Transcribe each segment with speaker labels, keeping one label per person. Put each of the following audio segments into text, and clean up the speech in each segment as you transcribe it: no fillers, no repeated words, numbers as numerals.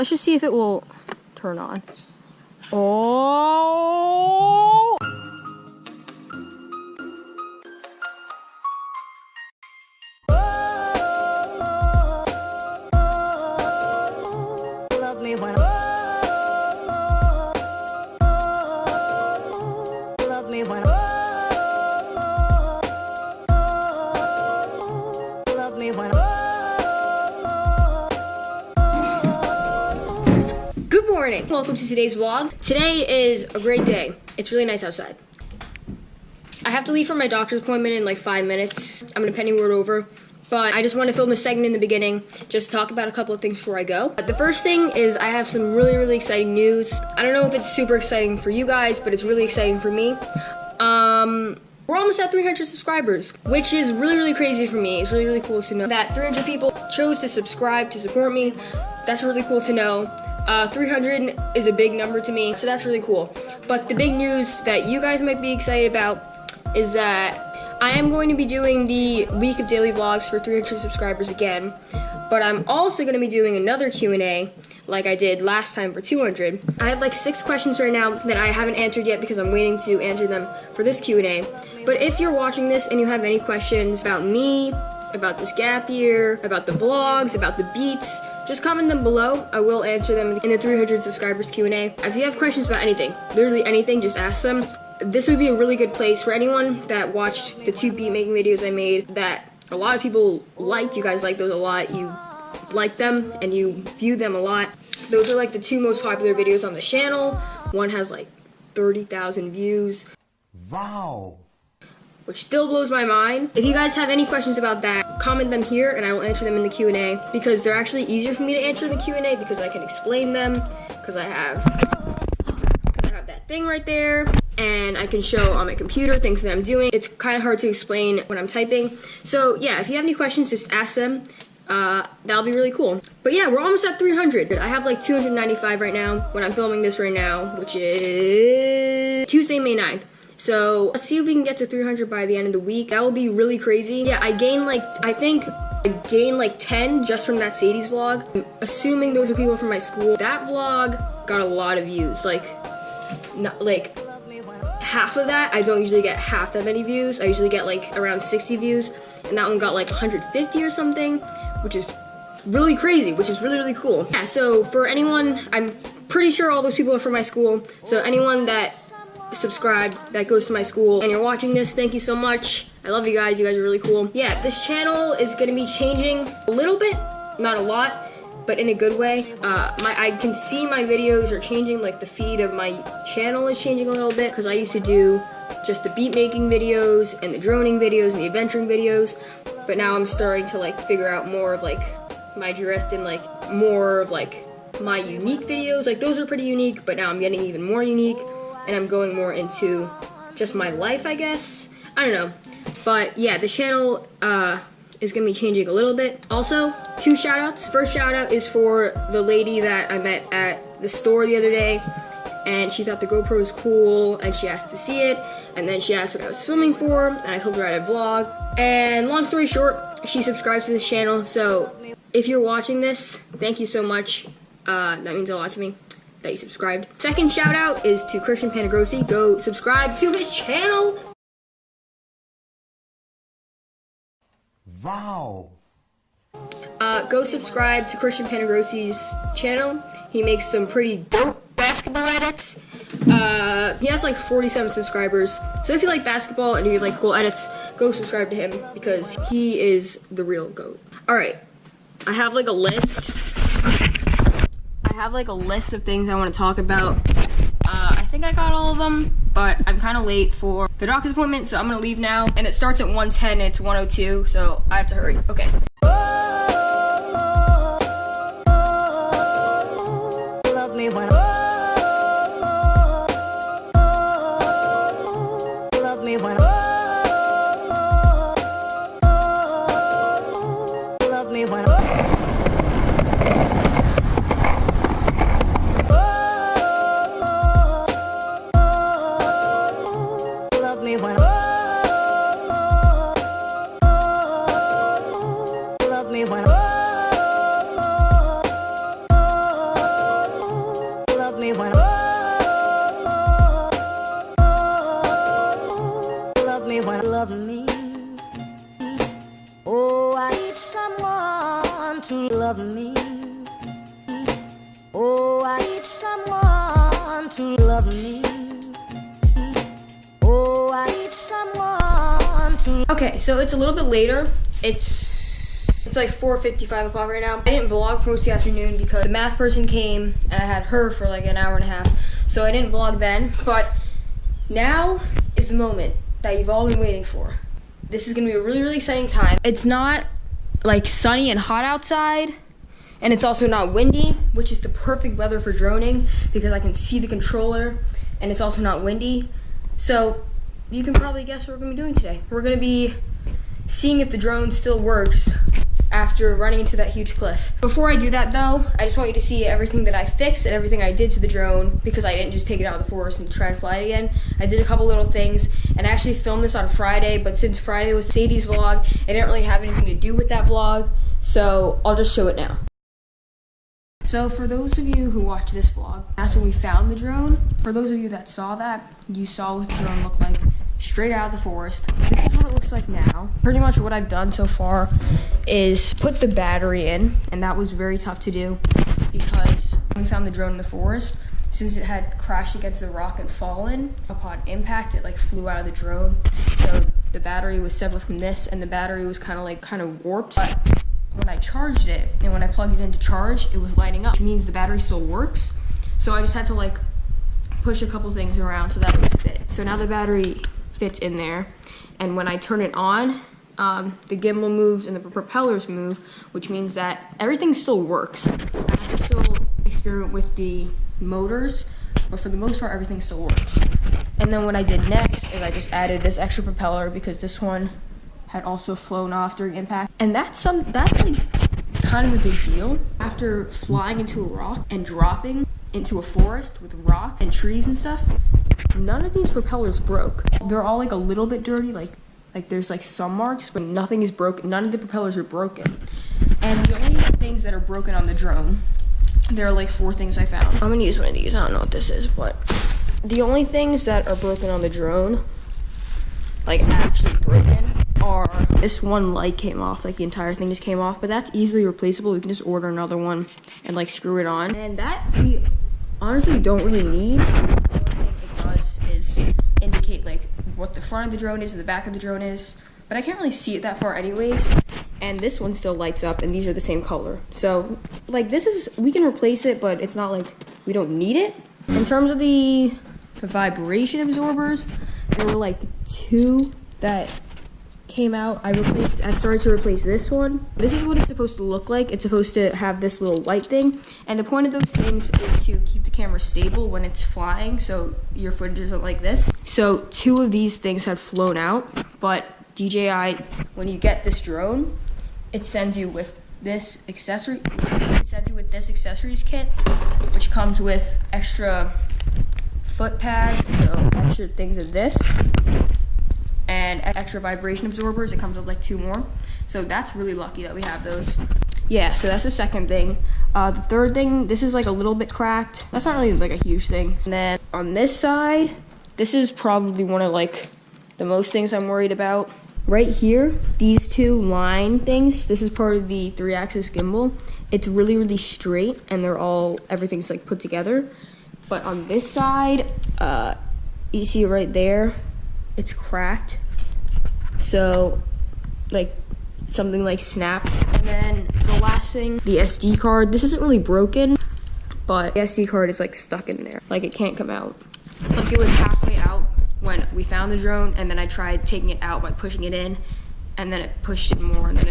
Speaker 1: Let's just see if it will turn on. Oh!
Speaker 2: Love me when love me when love me when.
Speaker 1: Good morning. Welcome to today's vlog. Today is a great day. It's really nice outside. I have to leave for my doctor's appointment in like 5 minutes. I'm gonna penny word over. But I just want to film a segment in the beginning, just to talk about a couple of things before I go. The first thing is I have some really exciting news. I don't know if it's super exciting for you guys, but it's really exciting for me. We're almost at 300 subscribers, which is really crazy for me. It's really cool to know that 300 people chose to subscribe to support me. That's really cool to know. 300 is a big number to me, so that's really cool. But the big news that you guys might be excited about is that I am going to be doing the week of daily vlogs for 300 subscribers again, but I'm also going to be doing another Q&A like I did last time for 200. I have like 6 questions right now that I haven't answered yet because I'm waiting to answer them for this Q&A. But if you're watching this and you have any questions about me, about this gap year, about the vlogs, about the beats, just comment them below. I will answer them in the 300 subscribers Q&A. If you have questions about anything, literally anything, just ask them. This would be a really good place for anyone that watched the 2 beat making videos I made that a lot of people liked. You guys like those a lot. You like them and you view them a lot. Those are like the 2 most popular videos on the channel. One has like 30,000 views.
Speaker 3: Wow.
Speaker 1: Which still blows my mind. If you guys have any questions about that, comment them here and I will answer them in the Q&A because they're actually easier for me to answer in the Q&A because I can explain them because I have that thing right there. And I can show on my computer things that I'm doing. It's kind of hard to explain when I'm typing. So yeah, if you have any questions, just ask them. That'll be really cool. But yeah, we're almost at 300. I have like 295 right now when I'm filming this right now, which is Tuesday, May 9th. So let's see if we can get to 300 by the end of the week. That will be really crazy. Yeah, I gained like 10 just from that Sadie's vlog. I'm assuming those are people from my school. That vlog got a lot of views. Like half of that. I don't usually get half that many views. I usually get like around 60 views, and that one got like 150 or something, which is really crazy, which is really cool. Yeah, so for anyone, I'm pretty sure all those people are from my school, so anyone that subscribed that goes to my school and you're watching this, thank you so much. I love you guys are really cool. Yeah, this channel is gonna be changing a little bit, not a lot, but in a good way. I can see my videos are changing, like the feed of my channel is changing a little bit because I used to do just the beat making videos and the droning videos and the adventuring videos, but now I'm starting to like figure out more of like my drift and like more of like my unique videos. Like those are pretty unique, but now I'm getting even more unique and I'm going more into just my life, I guess. I don't know, but yeah, the channel is gonna be changing a little bit. Also, 2 shout outs. First shout out is for the lady that I met at the store the other day, and she thought the GoPro was cool and she asked to see it, and then she asked what I was filming for, and I told her I had a vlog. And long story short, she subscribed to this channel, so if you're watching this, thank you so much. That means a lot to me that you subscribed. Second shout out is to Christian Panagrossi. Go subscribe to his channel.
Speaker 3: Wow.
Speaker 1: Go subscribe to Christian Panagrossi's channel. He makes some pretty dope basketball edits. He has like 47 subscribers. So if you like basketball and you like cool edits, go subscribe to him because he is the real GOAT. Alright, I have like a list. Of things I want to talk about. I think I got all of them, but I'm kind of late for the doctor's appointment, so I'm going to leave now. And it starts at 1:10 and it's 1:02, so I have to hurry. Okay.
Speaker 2: Love me when love me when love me when love me when to love me. Oh, I need someone to.
Speaker 1: Okay, so it's a little bit later. It's like 4:50, 5 o'clock right now. I didn't vlog for most of the afternoon because the math person came and I had her for like an hour and a half. So I didn't vlog then, but now is the moment that you've all been waiting for. This is gonna be a really, really exciting time. It's not like sunny and hot outside, and it's also not windy, which is the perfect weather for droning because I can see the controller, and it's also not windy. So you can probably guess what we're gonna be doing today. We're gonna be seeing if the drone still works after running into that huge cliff. Before I do that though, I just want you to see everything that I fixed and everything I did to the drone, because I didn't just take it out of the forest and try to fly it again. I did a couple little things, and I actually filmed this on Friday, but since Friday was Sadie's vlog, it didn't really have anything to do with that vlog, so I'll just show it now. So for those of you who watch this vlog, that's when we found the drone. For those of you that saw that, you saw what the drone looked like straight out of the forest. This is what it looks like now. Pretty much what I've done so far is put the battery in, and that was very tough to do because when we found the drone in the forest, since it had crashed against the rock and fallen, upon impact it like flew out of the drone. So the battery was severed from this, and the battery was kind of warped. But when I charged it and when I plugged it in to charge, it was lighting up, which means the battery still works. So I just had to like push a couple things around so that it would fit. So now the battery fits in there, and when I turn it on, the gimbal moves and the propellers move, which means that everything still works. I have to still experiment with the motors, but for the most part everything still works. And then what I did next is I just added this extra propeller because this one had also flown off during impact, and that's like kind of a big deal. After flying into a rock and dropping into a forest with rocks and trees and stuff, none of these propellers broke. They're all like a little bit dirty, like there's like some marks, but nothing is broken. None of the propellers are broken. And the only things that are broken on the drone, there are like 4 things I found. I'm gonna use one of these, I don't know what this is, but the only things that are broken on the drone, like actually broken, are this one light came off, like the entire thing just came off, but that's easily replaceable. We can just order another one and like screw it on. And that we honestly don't really need. The only thing it does is indicate like what the front of the drone is and the back of the drone is, but I can't really see it that far anyways. And this one still lights up, and these are the same color. So like this is, we can replace it, but it's not like we don't need it. In terms of the vibration absorbers, there were like 2 that came out. I started to replace this one. This is what it's supposed to look like. It's supposed to have this little light thing, and the point of those things is to keep the camera stable when it's flying, so your footage isn't like this. So 2 of these things had flown out, but DJI, when you get this drone, it sends you with this accessory. It sends you with this accessories kit, which comes with extra foot pads, so extra things of this, and extra vibration absorbers. It comes with like 2 more. So that's really lucky that we have those. Yeah, so that's the second thing. The third thing, this is like a little bit cracked. That's not really like a huge thing. And then on this side, this is probably one of like the most things I'm worried about. Right here, these 2 line things, this is part of the 3-axis gimbal. It's really, really straight, and everything's like put together. But on this side, you see it right there, it's cracked. So like something like snapped. And then the last thing, the SD card, this isn't really broken, but the SD card is like stuck in there. Like it can't come out. Like it was halfway out when we found the drone, and then I tried taking it out by pushing it in, and then it pushed it more, and then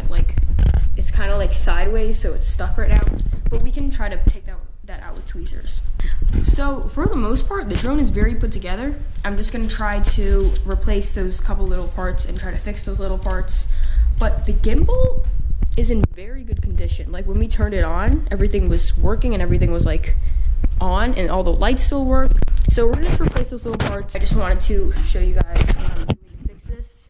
Speaker 1: it's kind of like sideways, so it's stuck right now. But we can try to take that out with tweezers. So for the most part, the drone is very put together. I'm just gonna try to replace those couple little parts and try to fix those little parts. But the gimbal is in very good condition. Like when we turned it on, everything was working and everything was like on, and all the lights still work. So we're gonna just replace those little parts. I just wanted to show you guys what I'm doing to fix this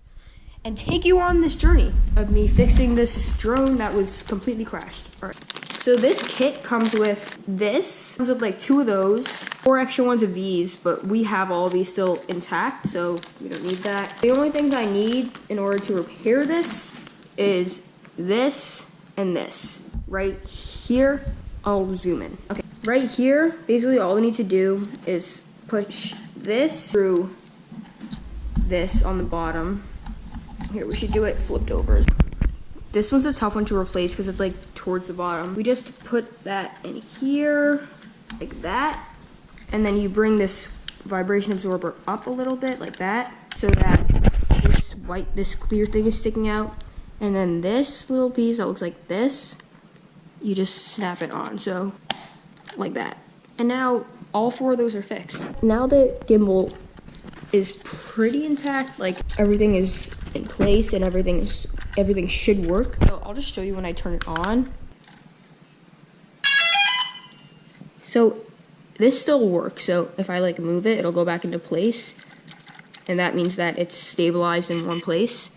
Speaker 1: and take you on this journey of me fixing this drone that was completely crashed. All right. So this kit comes with this. It comes with like 2 of those, 4 extra ones of these, but we have all these still intact, so we don't need that. The only things I need in order to repair this is this and this. Right here, I'll zoom in. Okay, right here, basically all we need to do is push this through this on the bottom. Here, we should do it flipped over. This one's a tough one to replace because it's like towards the bottom. We just put that in here, like that. And then you bring this vibration absorber up a little bit, like that, so that this clear thing is sticking out. And then this little piece that looks like this, you just snap it on, so like that. And now all 4 of those are fixed. Now the gimbal is pretty intact, like everything is in place and everything should work. So I'll just show you when I turn it on. So this still works, so if I like move it, it'll go back into place. And that means that it's stabilized in one place.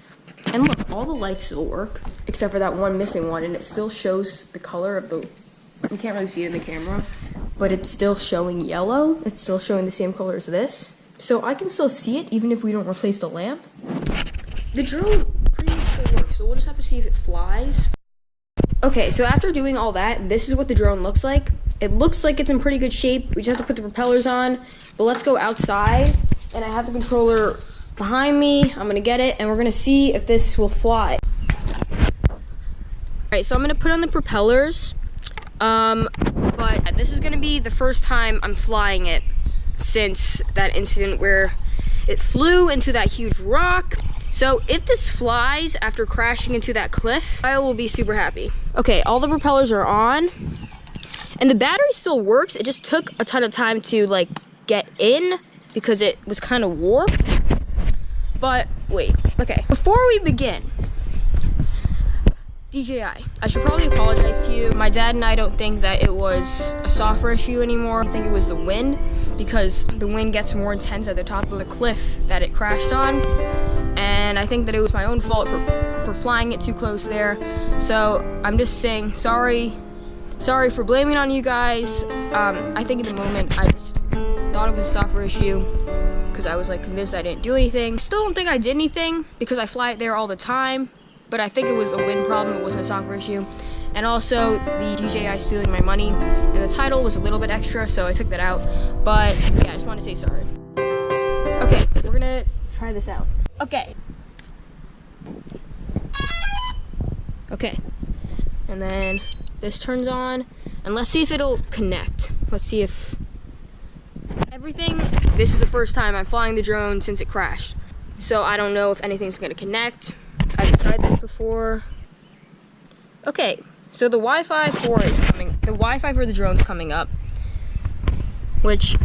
Speaker 1: And look, all the lights still work, except for that one missing one, and it still shows the color of the, you can't really see it in the camera, but it's still showing yellow. It's still showing the same color as this. So I can still see it even if we don't replace the lamp. The drone pretty much still works, so we'll just have to see if it flies. Okay, so after doing all that, this is what the drone looks like. It looks like it's in pretty good shape. We just have to put the propellers on, but let's go outside. And I have the controller behind me. I'm gonna get it, and we're gonna see if this will fly. All right, so I'm gonna put on the propellers, but this is gonna be the first time I'm flying it since that incident where it flew into that huge rock. So if this flies after crashing into that cliff, I will be super happy. Okay, all the propellers are on, and the battery still works. It just took a ton of time to like get in because it was kind of warped. But wait, okay. Before we begin, DJI, I should probably apologize to you. My dad and I don't think that it was a software issue anymore. I think it was the wind, because the wind gets more intense at the top of the cliff that it crashed on. And I think that it was my own fault for flying it too close there. So I'm just saying sorry for blaming it on you guys. I think in the moment I just thought it was a software issue because I was like convinced I didn't do anything. Still don't think I did anything because I fly it there all the time, but I think it was a wind problem. It wasn't a software issue. And also the DJI stealing my money, and the title was a little bit extra, so I took that out. But yeah, I just want to say sorry. Okay, we're gonna try this out. Okay, and then this turns on, and let's see if it'll connect. Let's see if everything. This is the first time I'm flying the drone since it crashed, so I don't know if anything's gonna connect. I've tried this before. Okay, so the Wi-Fi 4 is coming. The Wi-Fi for the drone's coming up, which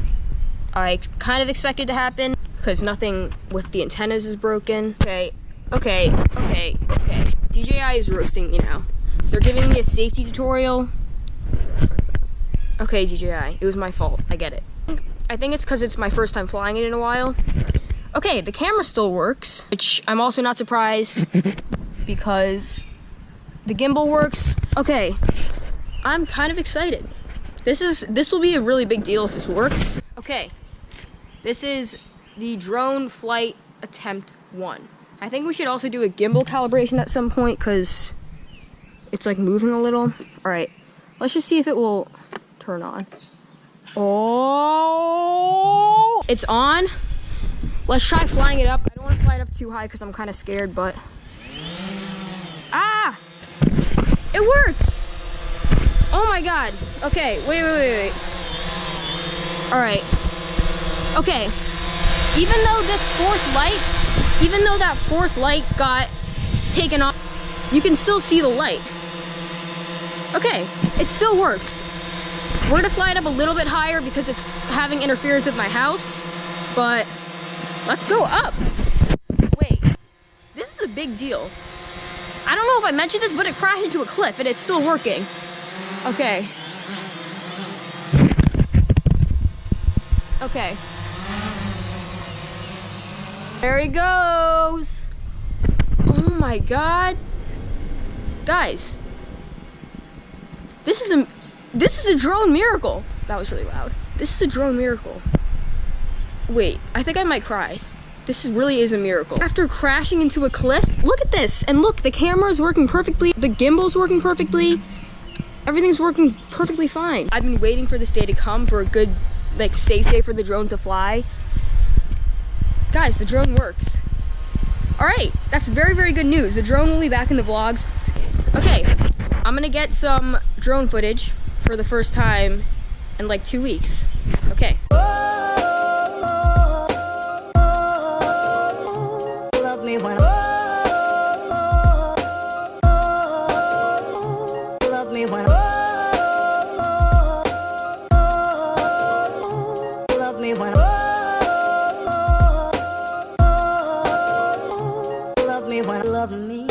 Speaker 1: I kind of expected to happen because nothing with the antennas is broken. Okay. DJI is roasting me now. They're giving me a safety tutorial. Okay, DJI, it was my fault. I get it. I think it's because it's my first time flying it in a while. Okay, the camera still works, which I'm also not surprised because the gimbal works. Okay, I'm kind of excited. This will be a really big deal if this works. Okay, this is the drone flight attempt 1. I think we should also do a gimbal calibration at some point because it's like moving a little. All right, let's just see if it will turn on. Oh, it's on. Let's try flying it up. I don't want to fly it up too high because I'm kind of scared, but it works. Oh my god. Okay, wait. All right. Okay. Even though that fourth light got taken off, you can still see the light. Okay, it still works. We're gonna fly it up a little bit higher because it's having interference with my house, but let's go up. Wait, this is a big deal. I don't know if I mentioned this, but it crashed into a cliff and it's still working. Okay. There he goes. Oh my god. Guys, this is a drone miracle. That was really loud. This is a drone miracle. Wait, I think I might cry. This really is a miracle. After crashing into a cliff, look at this. And look, the camera's working perfectly. The gimbal's working perfectly. Everything's working perfectly fine. I've been waiting for this day to come for a good like safe day for the drone to fly. Guys, the drone works. All right, that's very, very good news. The drone will be back in the vlogs. Okay, I'm gonna get some drone footage for the first time in like 2 weeks. Okay.
Speaker 2: Love me when love me when love me when love me when love me.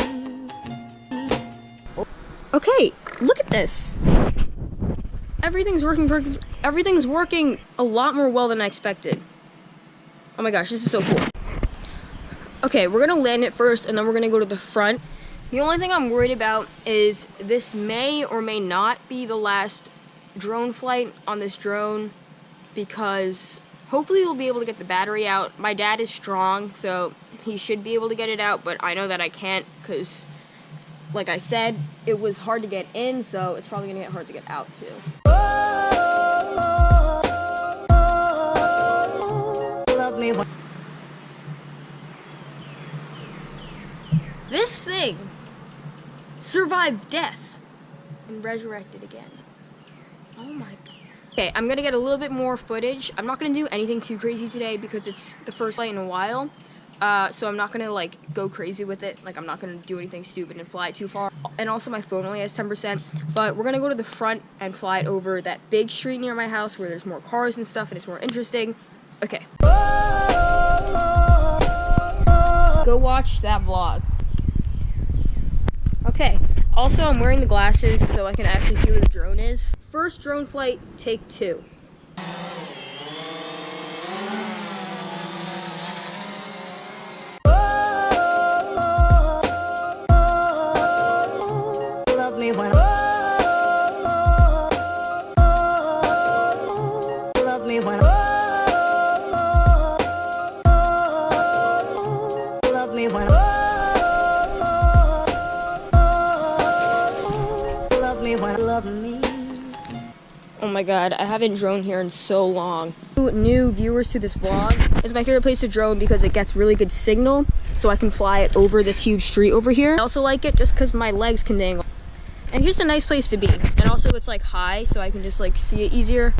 Speaker 1: Okay, look at this. Everything's working a lot more well than I expected. Oh my gosh, this is so cool. Okay, we're gonna land it first and then we're gonna go to the front. The only thing I'm worried about is this may or may not be the last drone flight on this drone, because hopefully we'll be able to get the battery out. My dad is strong, so he should be able to get it out, but I know that I can't because, like I said, it was hard to get in, so it's probably gonna get hard to get out too.
Speaker 2: Love me when
Speaker 1: This thing survived death and resurrected again. Oh my god. Okay, I'm gonna get a little bit more footage. I'm not gonna do anything too crazy today because it's the first flight in a while. So I'm not gonna like go crazy with it. Like, I'm not gonna do anything stupid and fly it too far. And also my phone only has 10%. But we're gonna go to the front and fly it over that big street near my house where there's more cars and stuff and it's more interesting. Okay. Go watch that vlog. Okay. Also, I'm wearing the glasses so I can actually see where the drone is. First drone flight, take 2.
Speaker 2: love me when love me when love me when love me when love me.
Speaker 1: Oh my god, I haven't drone here in so long. New viewers to this vlog. It's my favorite place to drone because it gets really good signal, so I can fly it over this huge street over here. I also like it just because my legs can dangle. And it's just a nice place to be. And also it's like high, so I can just like see it easier.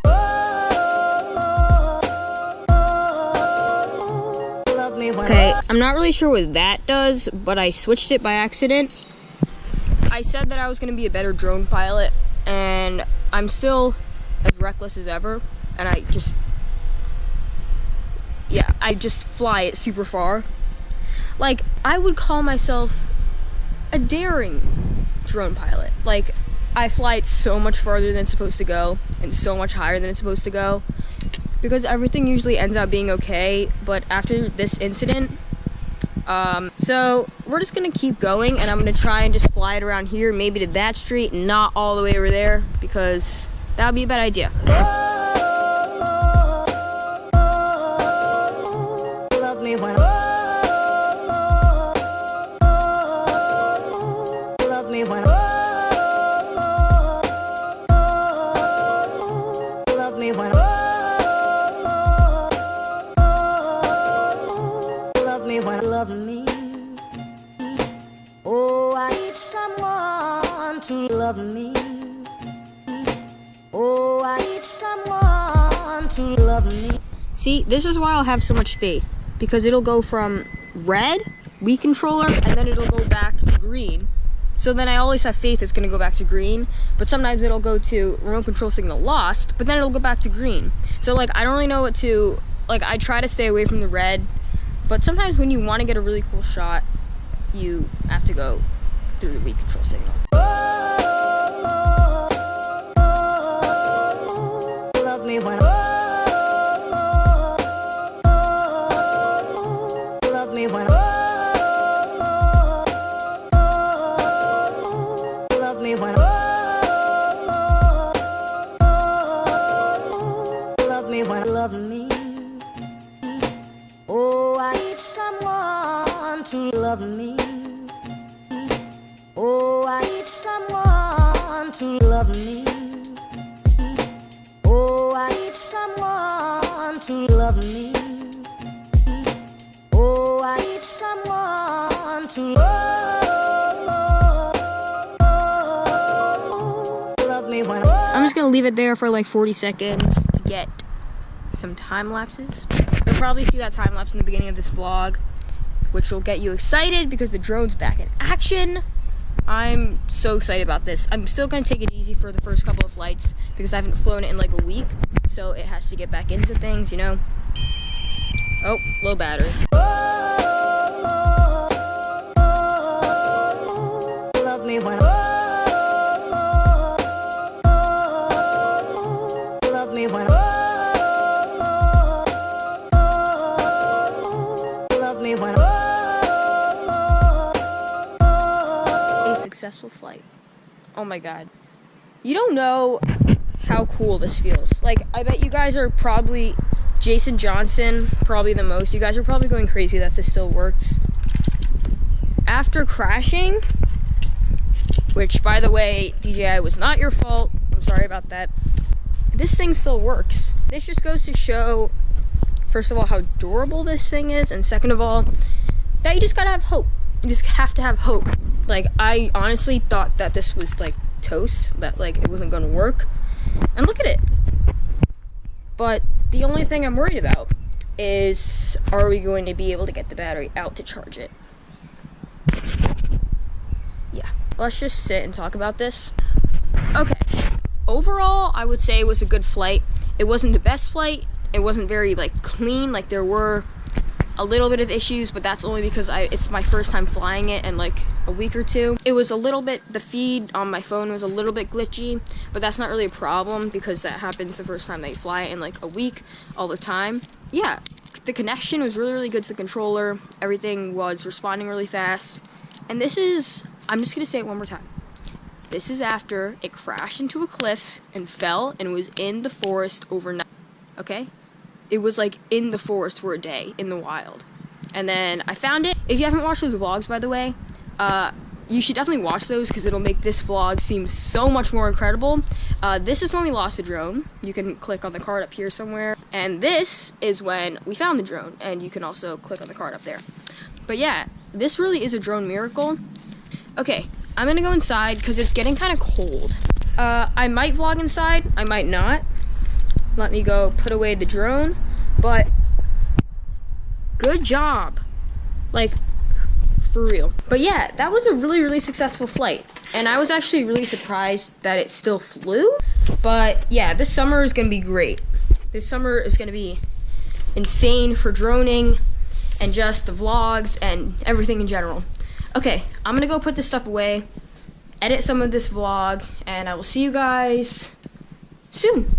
Speaker 1: Okay, I'm not really sure what that does, but I switched it by accident. I said that I was gonna be a better drone pilot, and I'm still as reckless as ever, and I just fly it super far. Like, I would call myself a daring drone pilot. Like, I fly it so much farther than it's supposed to go, and so much higher than it's supposed to go, because everything usually ends up being okay. But after this incident, so we're just gonna keep going, and I'm gonna try and just fly it around here, maybe to that street, not all the way over there, because that would be a bad idea.
Speaker 2: Love me when love me when love me when love me when love me. Oh, I need someone to love me. Oh, I need someone to love me.
Speaker 1: See, this is why I'll have so much faith, because it'll go from red, Wii controller, and then it'll go back to green. So then I always have faith it's gonna go back to green, but sometimes it'll go to remote control signal lost, but then it'll go back to green. So like, I don't really know what to, like, I try to stay away from the red, but sometimes when you wanna get a really cool shot, you have to go through the Wii control signal.
Speaker 2: Love me when love me when love me when love me when love me. Oh, I need someone to love me. Oh, I need someone to love me. Oh, I need someone to love me. Oh, I need someone to love me when
Speaker 1: I'm just gonna leave it there for like 40 seconds to get some time lapses. You'll probably see that time lapse in the beginning of this vlog, which will get you excited because the drone's back in action. I'm so excited about this. I'm still gonna take it easy for the first couple of flights because I haven't flown it in like a week, so it has to get back into things, you know. Oh, low battery.
Speaker 2: love me when love me when love me when
Speaker 1: A successful flight. Oh my god. You don't know how cool this feels. Like, I bet you guys are probably, Jason Johnson, probably the most. You guys are probably going crazy that this still works. After crashing, which, by the way, DJI, was not your fault. I'm sorry about that. This thing still works. This just goes to show, first of all, how durable this thing is, and second of all, that you just gotta have hope. You just have to have hope. Like, I honestly thought that this was, like, toast, that, like, it wasn't gonna work. And look at it. But the only thing I'm worried about is, are we going to be able to get the battery out to charge it? Yeah. Let's just sit and talk about this. Okay. Overall, I would say it was a good flight. It wasn't the best flight. It wasn't very, like, clean. Like, there were a little bit of issues, but that's only because it's my first time flying it in like a week or two. It was a little bit, the feed on my phone was a little bit glitchy, but that's not really a problem because that happens the first time that you fly it in like a week all the time. Yeah, the connection was really, really good to the controller. Everything was responding really fast. And this is, I'm just gonna say it one more time. This is after it crashed into a cliff and fell and was in the forest overnight, okay? It was like in the forest for a day in the wild. And then I found it. If you haven't watched those vlogs, by the way, you should definitely watch those because it'll make this vlog seem so much more incredible. This is when we lost the drone. You can click on the card up here somewhere. And this is when we found the drone. And you can also click on the card up there. But yeah, this really is a drone miracle. Okay, I'm gonna go inside because it's getting kind of cold. I might vlog inside, I might not. Let me go put away the drone, but good job. Like, for real. But yeah, that was a really, really successful flight. And I was actually really surprised that it still flew. But yeah, this summer is gonna be great. This summer is gonna be insane for droning and just the vlogs and everything in general. Okay, I'm gonna go put this stuff away, edit some of this vlog, and I will see you guys soon.